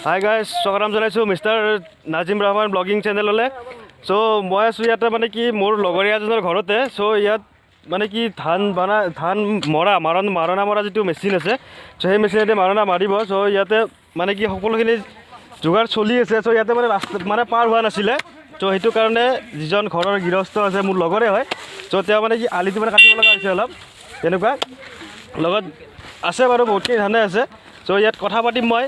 Hi guys স্বাগতম জনাইছোঁ mister Nazim Rahman blogging চেনেললৈ। চ' মই আছোঁ ইয়াতে মানে কি মোৰ লগৰীয়া এজনৰ ঘৰতে। চ' ইয়াত মানে কি ধান মাৰণা মৰা যিটো মেচিন আছে, চ' সেই মেচিনেদি মাৰণা মাৰিব। চ' ইয়াতে মানে কি সকলোখিনি যোগাৰ চলি আছে। চ' ইয়াতে মানে ৰাস্তা মানে পাৰ হোৱা নাছিলে। চ' সেইটো কাৰণে যিজন ঘৰৰ গৃহস্থ আছে মোৰ লগৰে হয়। চ' তেওঁ মানে কি আলিটো মানে কাটিব লগা হৈছে অলপ তেনেকুৱা। লগত আছে বাৰু বহুতখিনি ধানে আছে। চ' ইয়াত কথা পাতিম মই,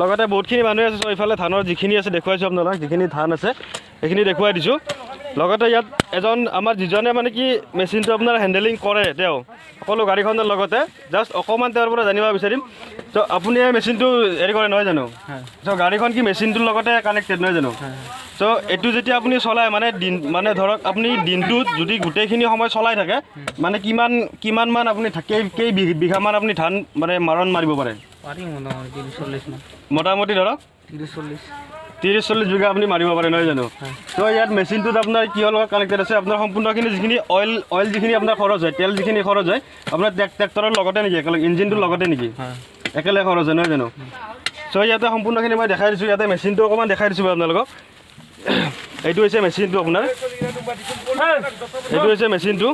লগতে বহুতখিনি মানুহ আছে। চ' এইফালে ধানৰ যিখিনি আছে দেখুৱাইছোঁ আপোনালোকক, যিখিনি ধান আছে সেইখিনি দেখুৱাই দিছোঁ। লগতে ইয়াত এজন আমাৰ যিজনে মানে কি মেচিনটো আপোনাৰ হেণ্ডেলিং কৰে, তেওঁ সকলো গাড়ীখনৰ লগতে জাষ্ট অকণমান তেওঁৰ পৰা জানিব বিচাৰিম। চ' আপুনি এই মেচিনটো হেৰি কৰে নহয় জানো? চ' গাড়ীখন কি মেচিনটোৰ লগতে কানেক্টেড নহয় জানো? চ' এইটো যেতিয়া আপুনি চলাই মানে ধৰক আপুনি দিনটোত যদি গোটেইখিনি সময় চলাই থাকে মানে কিমানমান আপুনি কেই বিঘামান আপুনি ধান মানে মাৰণ মাৰিব পাৰে? মোটামুটি ধৰক 30-40 বিঘা আপুনি মাৰিব পাৰে নহয় জানো? ত' ইয়াত মেচিনটোত আপোনাৰ কিহৰ লগত কানেক্টেড আছে? আপোনাৰ সম্পূৰ্ণখিনি যিখিনি অইল যিখিনি আপোনাৰ খৰচ হয়, তেল যিখিনি খৰচ হয় আপোনাৰ ট্ৰেক্টৰৰ লগতে নেকি একেলগে ইঞ্জিনটোৰ লগতে নেকি একেলগে খৰচ হয় নহয় জানো? চ' ইয়াতে সম্পূৰ্ণখিনি মই দেখাই দিছোঁ। ইয়াতে মেচিনটো অকণমান দেখাই দিছোঁ আপোনালোকক। এইটো হৈছে মেচিনটো আপোনাৰ, এইটো হৈছে মেচিনটো।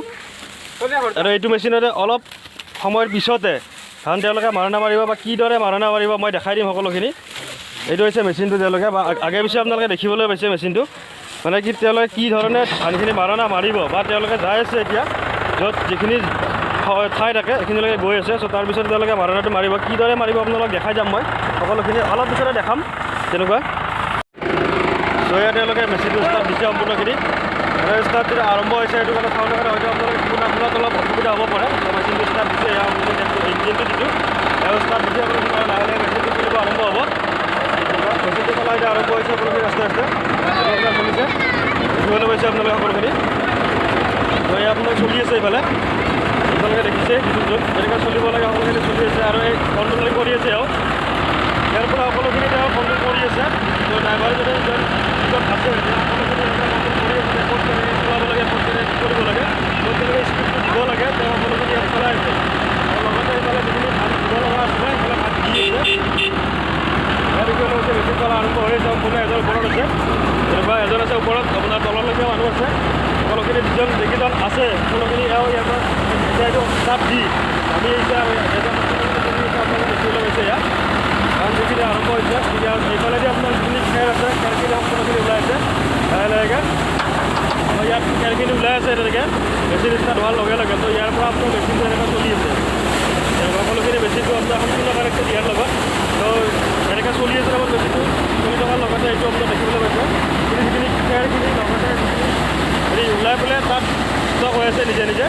আৰু এইটো মেচিনতে অলপ সময়ৰ পিছতে ধান তেওঁলোকে মাৰণা মাৰিব বা কিদৰে মাৰণা মাৰিব মই দেখাই দিম সকলোখিনি। এইটো হৈছে মেচিনটো তেওঁলোকে বা আগে পিছে আপোনালোকে দেখিবলৈ পাইছে মেচিনটো মানে কি তেওঁলোকে কি ধৰণে ধানখিনি মাৰণা মাৰিব বা তেওঁলোকে যাই আছে এতিয়া য'ত যিখিনি ঠাই থাকে সেইখিনিলৈকে গৈ আছে। চ' তাৰপিছত তেওঁলোকে মাৰণাটো মাৰিব, কিদৰে মাৰিব আপোনালোকক দেখাই যাম মই সকলোখিনি অলপ পিছতে দেখাম তেনেকুৱা। চ' ইয়াত তেওঁলোকে মেচিনটো ষ্টাৰ্ট দিছে সম্পূৰ্ণখিনি। আৰু ষ্টাৰ্ট যেতিয়া আৰম্ভ হৈছে সেইটো কাৰণে চাউণ্ডৰ কাৰণে হয়তো আপোনালোকে শুনাত অলপ অসুবিধা হ'ব পাৰে। মেচিনটো ষ্টাৰ্ট দিছে, ইঞ্জিনটো যিটো ষ্টাৰ্ট দিছে আপোনালোকে লাহে লাহে মেচিনটো চলিব আৰম্ভ হ'ব। মেচিনটো চলাই এতিয়া আৰম্ভ হৈছে সকলোখিনি আস্তে আস্তে চলিছে, দেখিবলৈ পাইছে আপোনালোকে সকলোখিনি। ত' এয়া আপোনাৰ চলি আছে এইফালে আপোনালোকে দেখিছে য'ত যেনেকৈ চলিব লাগে সকলোখিনি চলি আছে আৰু এই কণ্ট্ৰলিং কৰি আছে। আৰু ইয়াৰ পৰা সকলোখিনি তেওঁ কণ্ট্ৰল কৰি আছে। ত' ড্ৰাইভাৰ যদি য'ত আছে সকলোখিনি কৰি আছে, ক'ত কেনেকৈ চলাব লাগে, ক'ত কেনেকৈ কৰিব লাগে, ক'ত কেনেকৈ স্পীডটো দিব লাগে তেওঁ সকলোখিনি ইয়াত চলাই আছে। আৰু লগতে এইফালে যিখিনি ধান দিব লগা আছিলে সেইফালে ধান দি আছে। ইয়াৰ বিষয়ে হৈছে মেচিন চলা আৰম্ভ হৈ আছে। সম্পূৰ্ণ এজন ওপৰত আছে, এনেকুৱা এজন আছে ওপৰত, আপোনাৰ তললৈকে মানুহ আছে। সকলোখিনি যিকেইজন আছে সকলোখিনি ইয়াৰ পৰা এতিয়া এইটো ষ্টাৰ্ট দি আমি এতিয়া এজন আপোনালোকে দেখিবলৈ পাইছে ইয়াত কাৰণ যিখিনি আৰম্ভ হৈছে। এতিয়া এইফালেদি আপোনাৰ যিখিনি খেৰ আছে খেৰখিনি সম্পূৰ্ণখিনি ওলাই আছে লাহে লাহেকৈ। ইয়াত খেৰখিনি ওলাই আছে তেনেকৈ মেচিন ষ্টাৰ্ট হোৱাৰ লগে লগে। ত' ইয়াৰ পৰা আপোনাৰ মেচিনটো এনেকৈ চলি আছে। সকলোখিনি মেচিনটো আপোনাৰ সম্পূৰ্ণ কানেক্টেড ইয়াৰ লগত। ত' এনেকৈ চলি আছে লগত মেচিনটো চলি থকাৰ লগতে এইটো আপোনাৰ দেখিবলৈ পাইছে যিখিনি খেৰখিনি লগতে হেৰি ওলাই পেলাই তাত ষ্টক হৈ আছে নিজে নিজে।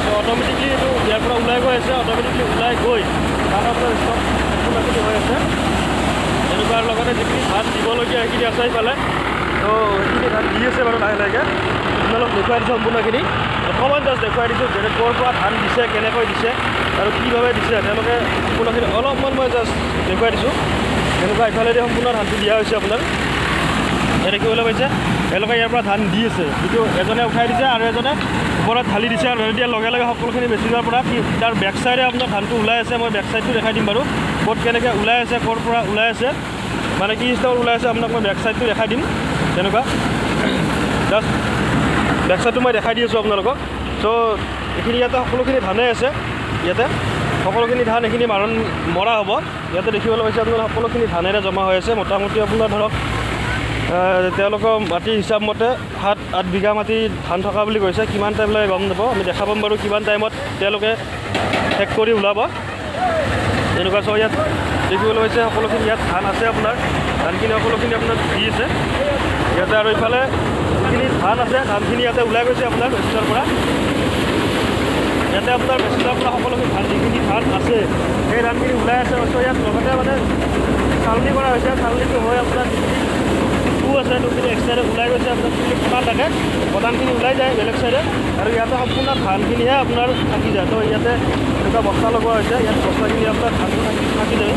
ত' অট'মেটিকলি এইটো ইয়াৰ পৰা ওলাই গৈ আছে, অট'মেটিকলি ওলাই গৈ তাত আপোনাৰ ষ্টক সম্পূৰ্ণখিনি হৈ আছে এনেকুৱাৰ লগতে যিখিনি ধান দিবলগীয়া সেইখিনি আছে এইফালে। ত' সেইখিনি ধান দি আছে বাৰু লাহে লাহেকৈ আপোনালোক দেখুৱাই দিছোঁ সম্পূৰ্ণখিনি। অকণমান জাষ্ট দেখুৱাই দিছোঁ যেনে ক'ৰ পৰা ধান দিছে, কেনেকৈ দিছে আৰু কিভাৱে দিছে তেওঁলোকে সম্পূৰ্ণখিনি অলপমান মই জাষ্ট দেখুৱাই দিছোঁ। এনেকুৱা ইফালেদি সম্পূৰ্ণ ধানটো দিয়া হৈছে আপোনাৰ দেখিবলৈ পাইছে। তেওঁলোকে ইয়াৰ পৰা ধান দি আছে, যিটো এজনে উঠাই দিছে আৰু এজনে ওপৰত ঢালি দিছে। আৰু দিয়াৰ লগে লগে সকলোখিনি মেচিনৰ পৰা তাৰ বেক চাইডে আপোনাৰ ধানটো ওলাই আছে। মই বেক চাইডটো দেখাই দিম বাৰু ক'ত কেনেকৈ ওলাই আছে, ক'ৰ পৰা ওলাই আছে মানে কি হিচাপত ওলাই আছে আপোনাক মই বেক চাইডটো দেখাই দিম তেনেকুৱা। জাষ্ট বেক চাইডটো মই দেখাই দি আছোঁ আপোনালোকক। চ' এইখিনি ইয়াতে সকলোখিনি ধানেই আছে, ইয়াতে সকলোখিনি ধান এইখিনি মৰা হ'ব। ইয়াতে দেখিবলৈ পাইছে আপোনাৰ সকলোখিনি ধানেৰে জমা হৈ আছে। মোটামুটি আপোনাৰ ধৰক তেওঁলোকৰ মাটি হিচাপ মতে 7-8 বিঘা মাটি ধান থকা বুলি কৈছে। কিমান টাইম লাগে গম নাপাওঁ, আমি দেখা পাম বাৰু কিমান টাইমত তেওঁলোকে শেষ কৰি ওলাব তেনেকুৱা। চ' ইয়াত দেখিবলৈ পাইছে সকলোখিনি ইয়াত ধান আছে আপোনাৰ, ধানখিনি সকলোখিনি আপোনাৰ দি আছে ইয়াতে। আৰু ইফালে যিখিনি ধান আছে ধানখিনি ইয়াতে ওলাই গৈছে আপোনাৰ মেচিনৰ পৰা। ইয়াতে আপোনাৰ মেচিনৰ পৰা সকলোখিনি ধান যিখিনি ধান আছে সেই ধানখিনি ওলাই আছে। চ' ইয়াত লগতে মানে চালনি কৰা হৈছে, চালনিটো হৈ আপোনাৰ আছে সেইখিনি এক চাইডে ওলাই গৈছে। আপোনাৰ যিখিনি প্ৰধান থাকে প্ৰধানখিনি ওলাই যায় বেলেগ চাইডে আৰু ইয়াতে সম্পূৰ্ণ ধানখিনিহে আপোনাৰ থাকি যায়। ত' ইয়াতে এনেকুৱা বস্তা লগোৱা হৈছে, ইয়াত বস্তাখিনি আপোনাৰ ধানটো থাকি যায়।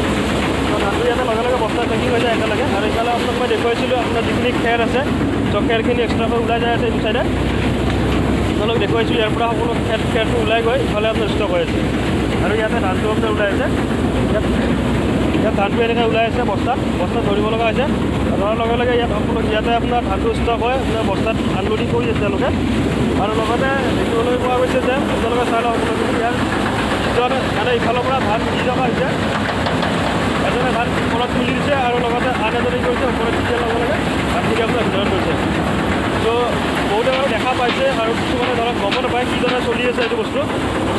ত' ধানটো ইয়াতে লগে লগে বস্তা থাকি হৈ যায় একেলগে। আৰু এইফালে আপোনাক মই দেখুৱাইছিলোঁ আপোনাৰ যিখিনি খেৰ আছে, ত' খেৰখিনি এক্সট্ৰাকৈ ওলাই যায় আছে এইটো চাইডে। আপোনালোক দেখুৱাইছোঁ ইয়াৰ পৰা সকলো খেৰটো ওলাই গৈ ইফালে আপোনাৰ ষ্টক হৈ আছে আৰু ইয়াতে ধানটো আপোনাৰ ওলাই আছে। ইয়াত ইয়াত ধানটো এনেকৈ ওলাই আছে বস্তাত ধৰিব লগা হৈছে ধৰাৰ লগে লগে ইয়াতে আপোনাৰ ধানটো ষ্টক হয় আপোনাৰ বস্তাত আনলোডিং কৰি আছে তেওঁলোকে আৰু লগতে দেখিবলৈ পোৱা গৈছে যে আপোনালোকে চাই লওক সকলোখিনি ইয়াৰ ভিতৰত মানে ইফালৰ পৰা ধান দি থকা হৈছে এজনে ধান ওপৰত তুলি দিছে আৰু লগতে আন এজনে কৰিছে ওপৰত দি দিয়াৰ লগে লগে ধানখিনি আপোনাৰ ভিতৰত গৈছে চ' বহুতে বাৰু দেখা পাইছে আৰু কিছুমানে ধৰক গম নাপায় কিদৰে চলি আছে এইটো বস্তু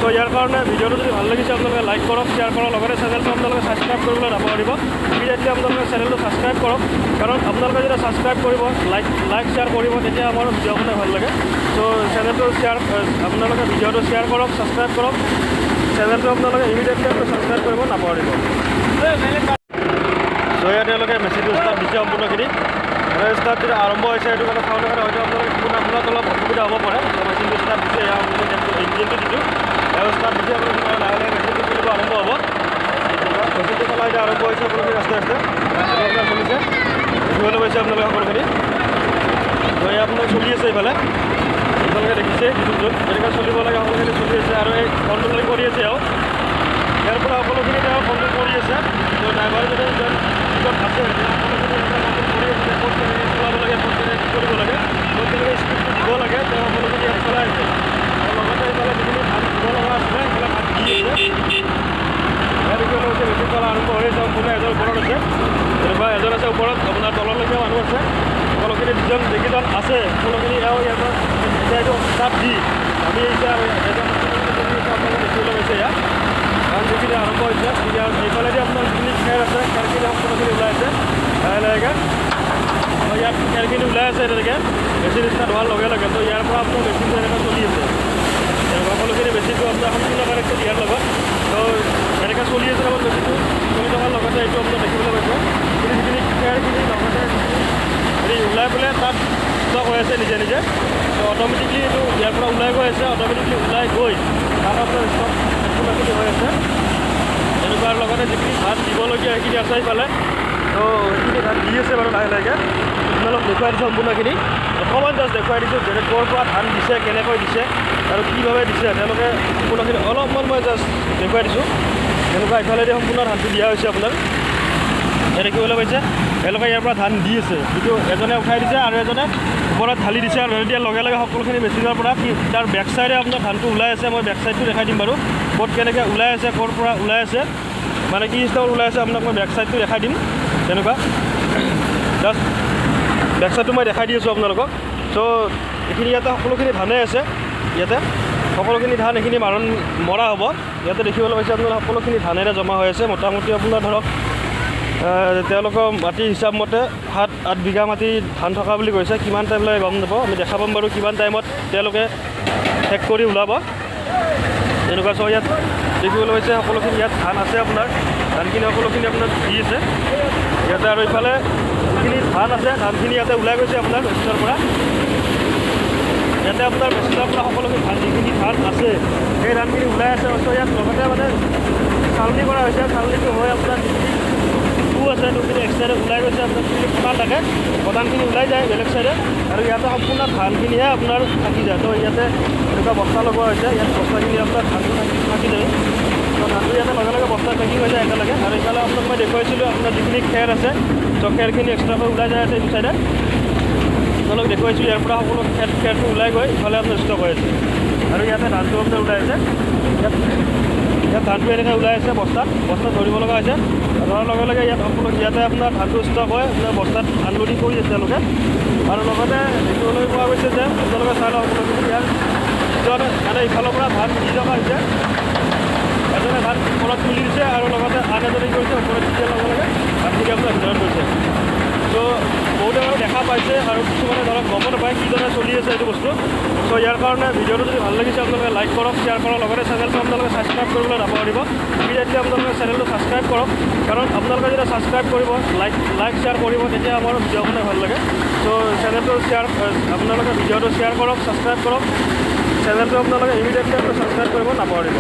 চ' ইয়াৰ কাৰণে ভিডিঅ'টো যদি ভাল লাগিছে আপোনালোকে লাইক কৰক শ্বেয়াৰ কৰক লগতে চেনেলটো আপোনালোকে ছাবস্ক্ৰাইব কৰিবলৈ নাপাহৰিব ইমিডিয়েটলি আপোনালোকে চেনেলটো ছাবস্ক্ৰাইব কৰক কাৰণ আপোনালোকে যেতিয়া ছাবস্ক্ৰাইব কৰিব লাইক শ্বেয়াৰ কৰিব তেতিয়া আমাৰ ভিডিঅ'খনে ভাল লাগে চ' চেনেলটো শ্বেয়াৰ আপোনালোকে ভিডিঅ'টো শ্বেয়াৰ কৰক ছাবস্ক্ৰাইব কৰক চেনেলটো আপোনালোকে ইমিডিয়েটলি ছাবস্ক্ৰাইব কৰিব নাপাহৰিব চ' ইয়াত তেওঁলোকে মেচিনটো ষ্টাৰ্ট দিছে সম্পূৰ্ণখিনি ষ্টাৰ্ট যেতিয়া আৰম্ভ হৈছে সেইটো কাৰণে চাউলৰ কাৰণে হয়তো আপোনালোকে আপোনাক অলপ অসুবিধা হ'ব পাৰে মেচিনটো ষ্টাৰ্ট দিছে ইঞ্জিনটো যিটো ষ্টাৰ্ট দিছে আপোনালোকে লাহে লাহে মেচিনটো চলিব আৰম্ভ হ'ব মেচিনটো চলাই এতিয়া আৰম্ভ হৈছে আপোনালোকে আস্তে আস্তে আপোনাৰ চলিছে দেখিবলৈ পাইছে আপোনালোকে সকলোখিনি তো এয়া আপোনাৰ চলি আছে এইফালে আপোনালোকে দেখিছে ইউটিউবটোত যেনেকৈ চলিব লাগে সকলোখিনি চলি আছে আৰু এই কণ্ট্ৰলিং কৰি আছে আৰু ইয়াৰ পৰা সকলোখিনি তেওঁ কণ্ট্ৰল কৰি আছে তো ড্ৰাইভাৰ যদি আছে চলাব লাগে ক'ত কেনেকৈ কৰিব লাগে ক'ত কেনেকৈ স্পীডটো দিব লাগে তেওঁ সকলোখিনি ইয়াত চলাই আছে আৰু লগতে এইফালে যিখিনি ধান দিব লগা আছিলে সেইফালে ধান দি আছে ইয়াৰ বিষয়ে হৈছে মেচিন চলা আৰম্ভ হৈ আছে সম্পূৰ্ণ এজন ওপৰত আছে তেনেকুৱা এজন আছে ওপৰত আপোনাৰ তললৈকে মানুহ আছে সকলোখিনি যিকেইজন আছে সকলোখিনি এওঁ ইয়াৰ পৰা এতিয়া এইটো ষ্টাৰ্ট দি আমি এতিয়া এজন আপোনালোকে দেখিবলৈ পাইছে ইয়াত কাৰণ যিখিনি আৰম্ভ হৈছে এতিয়া এইফালেদি আপোনাৰ যিখিনি খেৰ আছে খেৰখিনি সকলোখিনি ওলাই আছে লাহে লাহেকৈ ইয়াত খেৰখিনি ওলাই আছে তেনেকৈ মেচিন ষ্টাৰ্ট হোৱাৰ লগে লগে তো ইয়াৰ পৰা আপোনাৰ মেচিনটো এনেকৈ চলি আছে সকলোখিনি মেচিনটো আপোনাৰ সম্পূৰ্ণ কানেক্টেড ইয়াৰ লগত তো এনেকৈ চলি আছে লগত মেচিনটো চলি থকাৰ লগতে এইটো আপোনাৰ দেখিবলৈ পাইছে কিন্তু যিখিনি খেৰখিনি লগতে হেৰি ওলাই পেলাই তাত ষ্টক হৈ আছে নিজে নিজে তো অট'মেটিকলি এইটো ইয়াৰ পৰা ওলাই গৈ আছে অট'মেটিকলি ওলাই গৈ তাত আপোনাৰ ষ্টক সম্পূৰ্ণখিনি হৈ আছে এনেকুৱাৰ লগতে যিখিনি ধান দিবলগীয়া সেইখিনি আছে এইফালে তো সেইখিনি ধান দি আছে বাৰু লাহে লাহেকৈ আপোনালোক দেখুৱাই দিছোঁ সম্পূৰ্ণখিনি অকণমান জাষ্ট দেখুৱাই দিছোঁ যেনে ক'ৰ পৰা ধান দিছে কেনেকৈ দিছে আৰু কিভাৱে দিছে তেওঁলোকে সম্পূৰ্ণখিনি অলপমান মই জাষ্ট দেখুৱাই দিছোঁ তেনেকুৱা ইফালেদি সম্পূৰ্ণ ধানটো দিয়া হৈছে আপোনাক দেখিবলৈ পাইছে তেওঁলোকে ইয়াৰ পৰা ধান দি আছে যিটো এজনে উঠাই দিছে আৰু এজনে ওপৰত ঢালি দিছে আৰু দিয়াৰ লগে লগে সকলোখিনি মেচিনৰ পৰা তাৰ বেক চাইডে আপোনাৰ ধানটো ওলাই আছে মই বেক চাইডটো দেখাই দিম বাৰু ক'ত কেনেকৈ ওলাই আছে ক'ৰ পৰা ওলাই আছে মানে কি ষ্টাইলত ওলাই আছে আপোনাক মই বেক চাইডটো দেখাই দিম তেনেকুৱা জাষ্ট বেক চাইডটো মই দেখাই দি আছোঁ আপোনালোকক চ' এইখিনি ইয়াতে সকলোখিনি ধানেই আছে ইয়াতে সকলোখিনি ধান এইখিনি মৰা হ'ব ইয়াতে দেখিবলৈ পাইছে আপোনাৰ সকলোখিনি ধানেৰে জমা হৈ আছে মোটামুটি আপোনাৰ ধৰক তেওঁলোকৰ মাটি হিচাপ মতে 7-8 বিঘা মাটি ধান থকা বুলি কৈছে কিমান টাইম লাগে গম নাপাওঁ আমি দেখা পাম বাৰু কিমান টাইমত তেওঁলোকে শেষ কৰি ওলাব এনেকুৱা চ' ইয়াত দেখিবলৈ পাইছে সকলোখিনি ইয়াত ধান আছে আপোনাৰ ধানখিনি সকলোখিনি আপোনাৰ দি আছে ইয়াতে আৰু ইফালে যিখিনি ধান আছে ধানখিনি ইয়াতে ওলাই গৈছে আপোনাৰ মেচিনৰ পৰা ইয়াতে আপোনাৰ মেচিনৰ পৰা সকলোখিনি ধান যিখিনি ধান আছে সেই ধানখিনি ওলাই আছে চ' ইয়াত লগতে মানে চালনি কৰা হৈছে চালনিটো হৈ আপোনাৰ যিখিনি আছে দুখিনি এক চাইডে ওলাই গৈছে আপোনাৰ যিখিনি প্ৰধান থাকে প্ৰধানখিনি ওলাই যায় বেলেগ চাইডে আৰু ইয়াতে সম্পূৰ্ণ ধানখিনিহে আপোনাৰ থাকি যায় তো ইয়াতে এনেকুৱা বস্তা লগোৱা হৈছে ইয়াত বস্তাখিনি আপোনাৰ ধানটো থাকি যায় তো ধানটো ইয়াতে লগে লগে বস্তা থাকি হৈ যায় একেলগে আৰু ইফালে আপোনাক মই দেখুৱাইছিলোঁ আপোনাৰ যিখিনি খেৰ আছে তো খেৰখিনি এক্সট্ৰাকৈ ওলাই যায় আছে এইটো চাইডে আপোনালোক দেখুৱাইছোঁ ইয়াৰ পৰা সকলো খেৰটো ওলাই গৈ ইফালে আপোনাৰ ষ্টক হৈ আছে আৰু ইয়াতে ধানটো আপোনাৰ ওলাই আছে ইয়াত ধানটো এনেকৈ ওলাই আছে বস্তাত ধৰিব লগা হৈছে ধৰাৰ লগে লগে ইয়াতে আপোনাৰ ধানটো ষ্টক হয় আপোনাৰ বস্তাত আনলোডিং কৰি আছে তেওঁলোকে আৰু লগতে দেখিবলৈ পোৱা গৈছে যে আপোনালোকে চাই লওক সকলোখিনি ইয়াৰ ভিতৰত মানে ইফালৰ পৰা ধান দি থকা হৈছে এজনে ধান ওপৰত তুলি দিছে আৰু লগতে আন এজনে কৰিছে ওপৰত দি দিয়াৰ লগে লগে ধানখিনি আপোনাৰ ভিতৰত গৈছে চ' বহুতে বাৰু দেখা পাইছে আৰু কিছুমানে ধৰক গম নাপায় কিদৰে চলি আছে এইটো বস্তু চ' ইয়াৰ কাৰণে ভিডিঅ'টো যদি ভাল লাগিছে আপোনালোকে লাইক কৰক শ্বেয়াৰ কৰক লগতে চেনেলটো আপোনালোকে ছাবস্ক্ৰাইব কৰিবলৈ নাপাহৰিব ইমিডিয়েটলি আপোনালোকে চেনেলটো ছাবস্ক্ৰাইব কৰক কাৰণ আপোনালোকে যেতিয়া ছাবস্ক্ৰাইব কৰিব লাইক শ্বেয়াৰ কৰিব তেতিয়া আমাৰ ভিডিঅ'খনে ভাল লাগে চ' চেনেলটো আপোনালোকে ভিডিঅ'টো শ্বেয়াৰ কৰক ছাবস্ক্ৰাইব কৰক চেনেলটো আপোনালোকে ইমিডিয়েটলি ছাবস্ক্ৰাইব কৰিব নাপাহৰিব